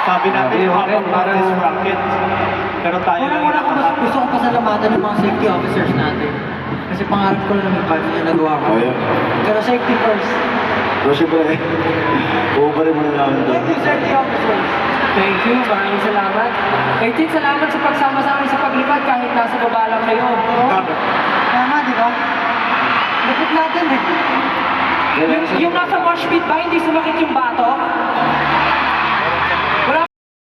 Sabi natin yung habang practice bracket. Pero tayo lang Unang-una ko gusto ko pasalamatan ng mga safety officers natin. Kasi pangarap ko lang yung paano yung nagawa ko. Oh, yeah. Pero safety first. Pero siyempre, uuparin mo na namin ito. Thank you, safety officers. Thank you, maraming salamat. Eighteen, salamat sa pagsama sa amin sa paglipad kahit nasa baba lang kayo. Tama, di ba? Lupit natin eh. Yung nasa mosh pit ba, hindi sumakit yung bato?